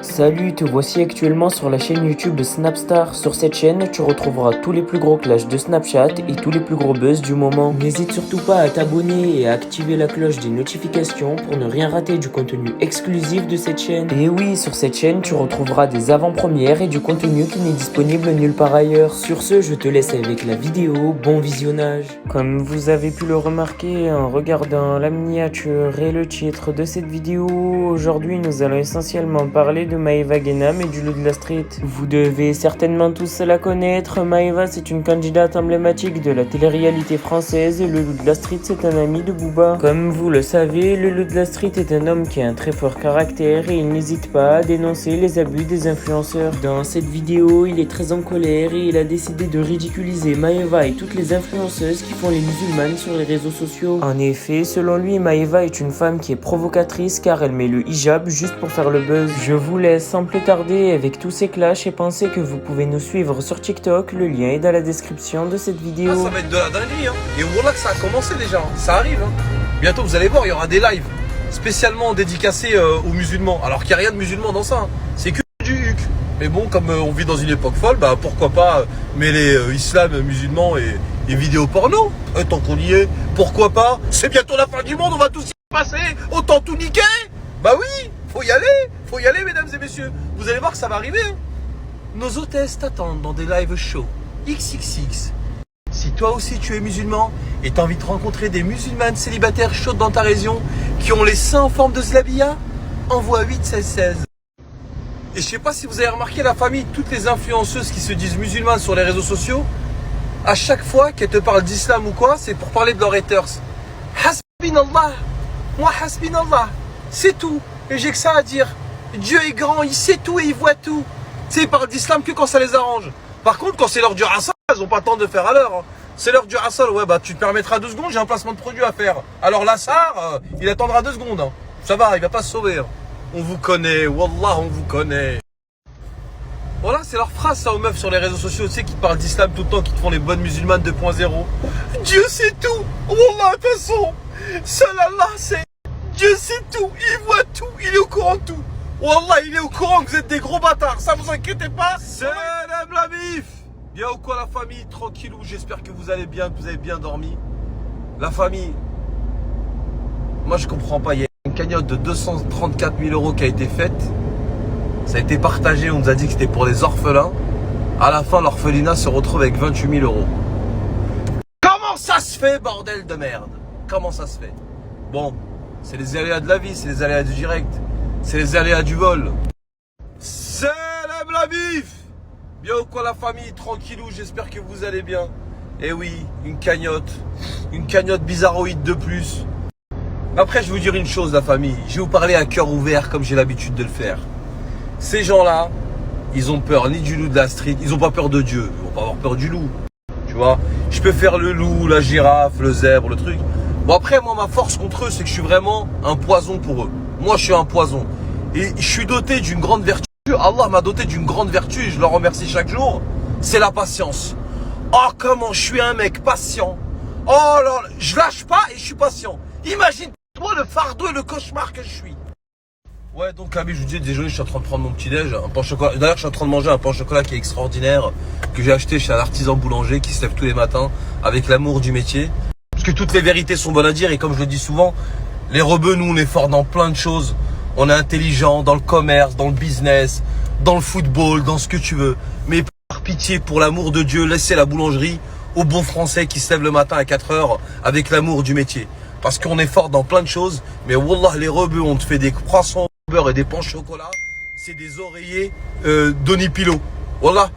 Salut, te voici actuellement sur la chaîne YouTube de Snapstar. Sur cette chaîne, tu retrouveras tous les plus gros clashs de Snapchat et tous les plus gros buzz du moment. N'hésite surtout pas à t'abonner et à activer la cloche des notifications pour ne rien rater du contenu exclusif de cette chaîne. Et oui, sur cette chaîne, tu retrouveras des avant-premières et du contenu qui n'est disponible nulle part ailleurs. Sur ce, je te laisse avec la vidéo, bon visionnage. Comme vous avez pu le remarquer en regardant la miniature et le titre de cette vidéo, aujourd'hui nous allons essentiellement parler de Maeva Guénam et du loup de la street. Vous devez certainement tous la connaître. Maeva, c'est une candidate emblématique de la télé-réalité française et le loup de la street, c'est un ami de Booba. Comme vous le savez, le loup de la street est un homme qui a un très fort caractère et il n'hésite pas à dénoncer les abus des influenceurs. Dans cette vidéo, il est très en colère et il a décidé de ridiculiser Maeva et toutes les influenceuses qui font les musulmanes sur les réseaux sociaux. En effet, selon lui, Maeva est une femme qui est provocatrice car elle met le hijab juste pour faire le buzz. Je vous laisse sans plus tarder avec tous ces clashs et pensez que vous pouvez nous suivre sur TikTok, le lien est dans la description de cette vidéo. Ça va être de la dinguerie hein. Et voilà que ça a commencé déjà, hein. Ça arrive hein. Bientôt vous allez voir, il y aura des lives spécialement dédicacés aux musulmans. Alors qu'il n'y a rien de musulman dans ça hein. C'est que du huc. Mais bon, comme on vit dans une époque folle, bah pourquoi pas mêler islam, musulman et vidéo porno tant qu'on y est, pourquoi pas. C'est bientôt la fin du monde, on va tous y passer. Autant tout niquer. Bah oui, faut y aller mesdames et messieurs. Vous allez voir que ça va arriver hein. Nos hôtesses t'attendent dans des live shows XXX. Si toi aussi tu es musulman et t'as envie de rencontrer des musulmanes célibataires chaudes dans ta région qui ont les seins en forme de slabia, envoie 8 16 16. Et je sais pas si vous avez remarqué la famille, toutes les influenceuses qui se disent musulmanes sur les réseaux sociaux, à chaque fois qu'elles te parlent d'islam ou quoi, c'est pour parler de leurs haters. Hasbinallah, moi hasbinallah, c'est tout. Et j'ai que ça à dire. Dieu est grand, il sait tout et il voit tout. Tu sais, ils parlent d'islam que quand ça les arrange. Par contre, quand c'est l'heure du Rassal, elles n'ont pas le temps de faire à l'heure. Hein. C'est l'heure du Rassal, ouais, bah tu te permettras 2 secondes, j'ai un placement de produit à faire. Alors Lassar, il attendra 2 secondes. Hein. Ça va, il va pas se sauver. Hein. On vous connaît, wallah, on vous connaît. Voilà, c'est leur phrase ça aux meufs sur les réseaux sociaux, tu sais, qui te parlent d'islam tout le temps, qui te font les bonnes musulmanes 2.0. Dieu sait tout, wallah, de toute façon. Seul Allah sait. Dieu sait tout, il voit tout, il est au courant de tout. Wallah, il est au courant que vous êtes des gros bâtards, ça vous inquiétez pas. Salam la mif. Bien ou quoi la famille, tranquillou, j'espère que vous allez bien, que vous avez bien dormi. La famille, moi je comprends pas, il y a une cagnotte de 234 000 € qui a été faite. Ça a été partagé, on nous a dit que c'était pour les orphelins. À la fin, l'orphelinat se retrouve avec 28 000 €. Comment ça se fait, bordel de merde? Comment ça se fait? Bon, c'est les aléas de la vie, c'est les aléas du direct. C'est les aléas du vol. Salam la bif. Bien ou quoi la famille, tranquillou, j'espère que vous allez bien. Eh oui, une cagnotte bizarroïde de plus. Après, je vais vous dire une chose la famille, je vais vous parler à cœur ouvert comme j'ai l'habitude de le faire. Ces gens-là, ils ont peur ni du loup de la street, ils ont pas peur de Dieu, ils vont pas avoir peur du loup. Tu vois, je peux faire le loup, la girafe, le zèbre, le truc. Bon après, moi ma force contre eux, c'est que je suis vraiment un poison pour eux. Moi, je suis un poison. Et je suis doté d'une grande vertu. Allah m'a doté d'une grande vertu et je le remercie chaque jour. C'est la patience. Oh, comment je suis un mec patient. Oh là, je lâche pas et je suis patient. Imagine-toi le fardeau et le cauchemar que je suis. Ouais, donc, Ami, je vous dis, désolé, je suis en train de prendre mon petit-déj. Un pain au chocolat. D'ailleurs, je suis en train de manger un pain au chocolat qui est extraordinaire. Que j'ai acheté chez un artisan boulanger qui se lève tous les matins avec l'amour du métier. Parce que toutes les vérités sont bonnes à dire et comme je le dis souvent, les rebeux, nous, on est forts dans plein de choses. On est intelligent dans le commerce, dans le business, dans le football, dans ce que tu veux. Mais par pitié, pour l'amour de Dieu, laissez la boulangerie aux bons Français qui se lèvent le matin à 4 h avec l'amour du métier. Parce qu'on est fort dans plein de choses. Mais wallah, les rebeux, on te fait des croissants au beurre et des pains au chocolat. C'est des oreillers Donipilo. Wallah,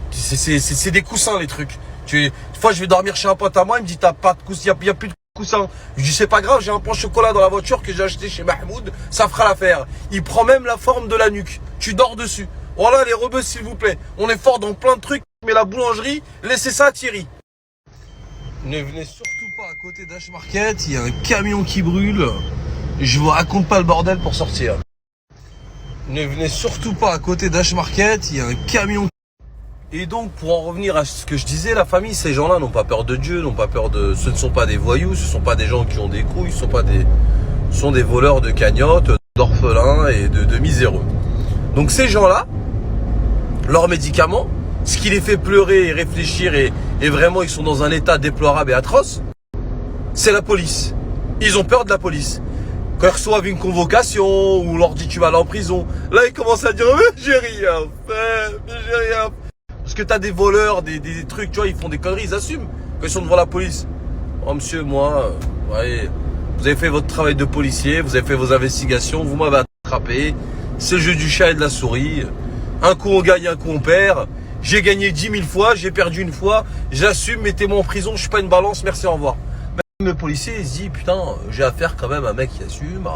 c'est des coussins les trucs. Une fois, je vais dormir chez un pote à moi, il me dit, t'as pas de coussin, il n'y a plus de coussin. Je dis, c'est pas grave, j'ai un pain au chocolat dans la voiture que j'ai acheté chez Mahmoud, ça fera l'affaire. Il prend même la forme de la nuque. Tu dors dessus. Voilà les rebeux, s'il vous plaît. On est fort dans plein de trucs, mais la boulangerie, laissez ça à Thierry. Ne venez surtout pas à côté d'H Market, il y a un camion qui brûle. Je vous raconte pas le bordel pour sortir. Ne venez surtout pas à côté d'H Market, il y a un camion. Et donc, pour en revenir à ce que je disais, la famille, ces gens-là n'ont pas peur de Dieu, n'ont pas peur de... Ce ne sont pas des voyous, ce ne sont pas des gens qui ont des couilles, ce sont des voleurs de cagnottes, d'orphelins et de miséreux. Donc ces gens-là, leurs médicaments, ce qui les fait pleurer et réfléchir et vraiment ils sont dans un état déplorable et atroce, c'est la police. Ils ont peur de la police. Quand ils reçoivent une convocation ou on leur dit tu vas aller en prison, là ils commencent à dire mais j'ai rien fait, mais j'ai rien fait. Parce que t'as des voleurs, des trucs, tu vois, ils font des conneries, ils assument quand ils sont devant la police. Oh monsieur, moi, ouais, vous avez fait votre travail de policier, vous avez fait vos investigations, vous m'avez attrapé. C'est le jeu du chat et de la souris. Un coup on gagne, un coup on perd. J'ai gagné 10 000 fois, j'ai perdu une fois. J'assume, mettez-moi en prison, je suis pas une balance, merci, au revoir. Même le policier, il se dit, putain, j'ai affaire quand même à un mec qui assume.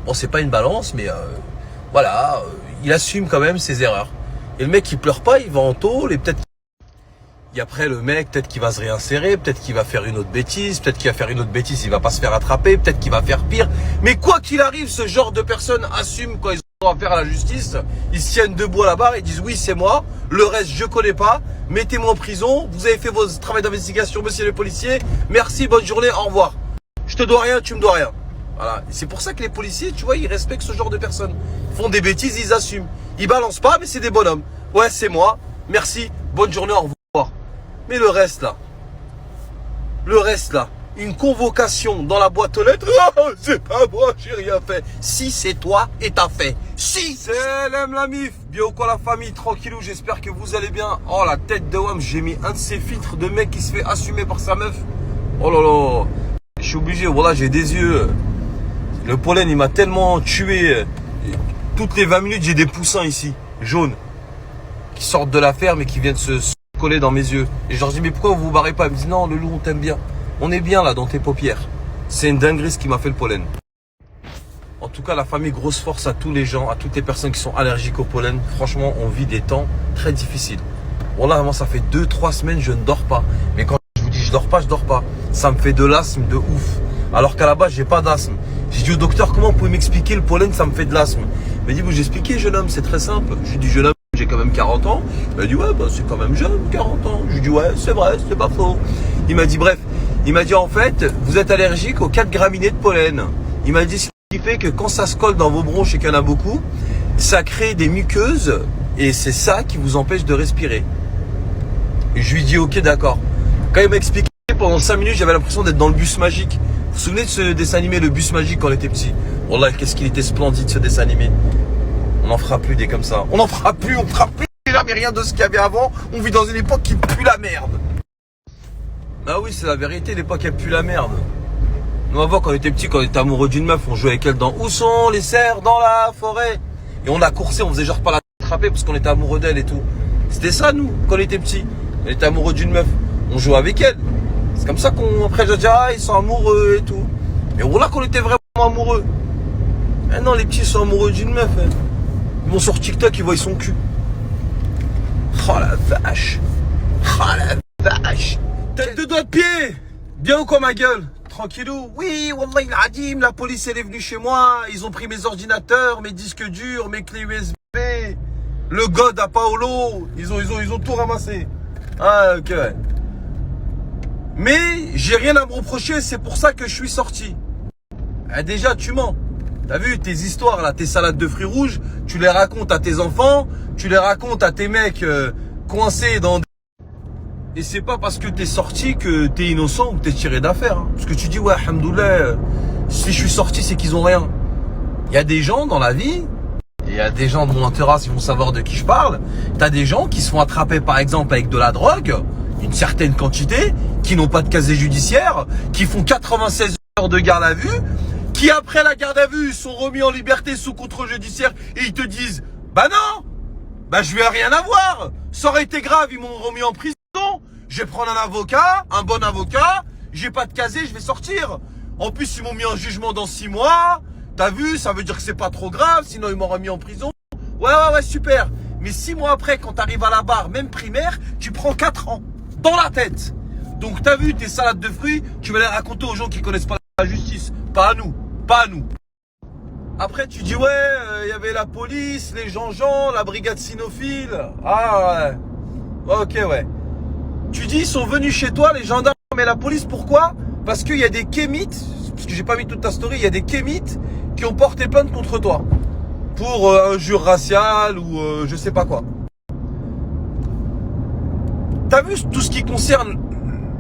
Bon, c'est pas une balance, mais voilà, il assume quand même ses erreurs. Et le mec, il pleure pas, il va en tôle, et peut-être... Et après, le mec, peut-être qu'il va se réinsérer, peut-être qu'il va faire une autre bêtise, peut-être qu'il va faire une autre bêtise, il va pas se faire attraper, peut-être qu'il va faire pire. Mais quoi qu'il arrive, ce genre de personnes assument quand ils ont affaire à la justice. Ils se tiennent debout à la barre et disent oui, c'est moi, le reste, je connais pas, mettez-moi en prison, vous avez fait votre travail d'investigation, monsieur le policier, merci, bonne journée, au revoir. Je te dois rien, tu me dois rien. Voilà. C'est pour ça que les policiers, tu vois, ils respectent ce genre de personnes. Ils font des bêtises, ils assument. Ils balancent pas, mais c'est des bonhommes. Ouais, c'est moi, merci, bonne journée, au revoir. Mais le reste là, une convocation dans la boîte aux lettres, oh, c'est pas moi, j'ai rien fait. Si c'est toi et t'as fait. Si c'est la mif, bien ou quoi la famille, tranquillou, j'espère que vous allez bien. Oh la tête de Wam, j'ai mis un de ces filtres de mec qui se fait assumer par sa meuf. Oh là là, je suis obligé, voilà, j'ai des yeux. Le pollen il m'a tellement tué. Toutes les 20 minutes j'ai des poussins ici, jaunes, qui sortent de la ferme et qui viennent se coller dans mes yeux. Et je leur dis mais pourquoi vous vous barrez pas? Ils me disent non, le loup on t'aime bien. On est bien là dans tes paupières. C'est une dinguerie ce qui m'a fait le pollen. En tout cas la famille, grosse force à tous les gens, à toutes les personnes qui sont allergiques au pollen. Franchement on vit des temps très difficiles. Bon là vraiment ça fait 2-3 semaines je ne dors pas. Mais quand je vous dis je dors pas. Ça me fait de l'asthme de ouf. Alors qu'à la base j'ai pas d'asthme. J'ai dit au docteur comment vous pouvez m'expliquer le pollen ça me fait de l'asthme. Il m'a dit vous expliquez jeune homme, c'est très simple. Je lui dis jeune homme, j'ai quand même 40 ans. Il m'a dit ouais bah c'est quand même jeune 40 ans. Je lui dis ouais c'est vrai, c'est pas faux. Il m'a dit bref, il m'a dit en fait vous êtes allergique aux 4 graminées de pollen. Il m'a dit ce qui fait que quand ça se colle dans vos bronches et qu'il y en a beaucoup, ça crée des muqueuses et c'est ça qui vous empêche de respirer. Et je lui dis ok d'accord. Quand il m'a expliqué pendant 5 minutes j'avais l'impression d'être dans le bus magique. Vous vous souvenez de ce dessin animé le bus magique quand on était petit? Wallah qu'est-ce qu'il était splendide ce dessin animé. On n'en fera plus des comme ça. On n'en fera plus, on fera plus jamais rien de ce qu'il y avait avant. On vit dans une époque qui pue la merde. Ah oui, c'est la vérité, l'époque elle pue la merde. Nous avant, quand on était petit, quand on était amoureux d'une meuf, on jouait avec elle dans Où sont les cerfs dans la forêt? Et on la coursait, on faisait genre pas la attraper parce qu'on était amoureux d'elle et tout. C'était ça nous, quand on était petit. On était amoureux d'une meuf. On jouait avec elle. C'est comme ça qu'on, après j'ai dit, ah, ils sont amoureux et tout. Mais voilà qu'on était vraiment amoureux. Maintenant, les petits sont amoureux d'une meuf. Hein. Ils vont sur TikTok, ils voient son cul. Oh la vache. Oh la vache. Tête de doigt de pied. Bien ou quoi ma gueule? Tranquillou. Oui, Wallah il adim, la police elle est venue chez moi. Ils ont pris mes ordinateurs, mes disques durs, mes clés USB. Le god à Paolo. Ils ont tout ramassé. Ah ok. Mais j'ai rien à me reprocher, c'est pour ça que je suis sorti. Ah, déjà tu mens. T'as vu tes histoires là, tes salades de fruits rouges, tu les racontes à tes enfants, tu les racontes à tes mecs coincés dans... Et c'est pas parce que t'es sorti que t'es innocent ou que t'es tiré d'affaire. Hein. Parce que tu dis ouais, alhamdoulilah, si je suis sorti c'est qu'ils ont rien. Il y a des gens dans la vie, il y a des gens de mon entourage qui vont savoir de qui je parle. T'as des gens qui se font attraper par exemple avec de la drogue, une certaine quantité, qui n'ont pas de casier judiciaire, qui font 96 heures de garde à vue, qui après la garde à vue sont remis en liberté sous contrôle judiciaire et ils te disent bah non, bah je vais rien avoir, ça aurait été grave, ils m'ont remis en prison, je vais prendre un avocat, un bon avocat, j'ai pas de casier, je vais sortir. En plus ils m'ont mis en jugement dans 6 mois, t'as vu, ça veut dire que c'est pas trop grave, sinon ils m'ont remis en prison. Ouais super, mais 6 mois après quand t'arrives à la barre, même primaire, tu prends 4 ans dans la tête. Donc t'as vu tes salades de fruits, tu vas les raconter aux gens qui connaissent pas la justice, pas à nous. Pas à nous. Après tu dis ouais, il y avait la police, les Jean-Jean, la brigade cynophile. Ah ouais. Ok ouais. Tu dis ils sont venus chez toi les gendarmes et la police, pourquoi? Parce qu'il y a des kémites, parce que j'ai pas mis toute ta story, il y a des kémites qui ont porté plainte contre toi. pour injure raciale ou je sais pas quoi. T'as vu tout ce qui concerne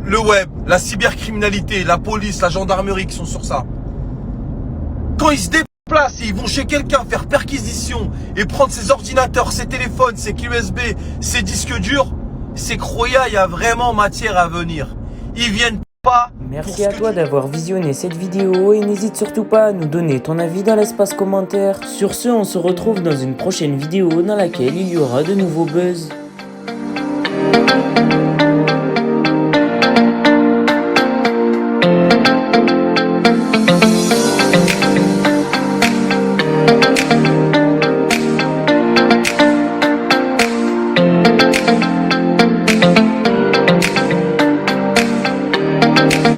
le web, la cybercriminalité, la police, la gendarmerie qui sont sur ça. Quand ils se déplacent et ils vont chez quelqu'un faire perquisition et prendre ses ordinateurs, ses téléphones, ses clés USB, ses disques durs, c'est croya, il y a vraiment matière à venir. Ils viennent pas. Merci à toi d'avoir visionné cette vidéo et n'hésite surtout pas à nous donner ton avis dans l'espace commentaire. Sur ce, on se retrouve dans une prochaine vidéo dans laquelle il y aura de nouveaux buzz.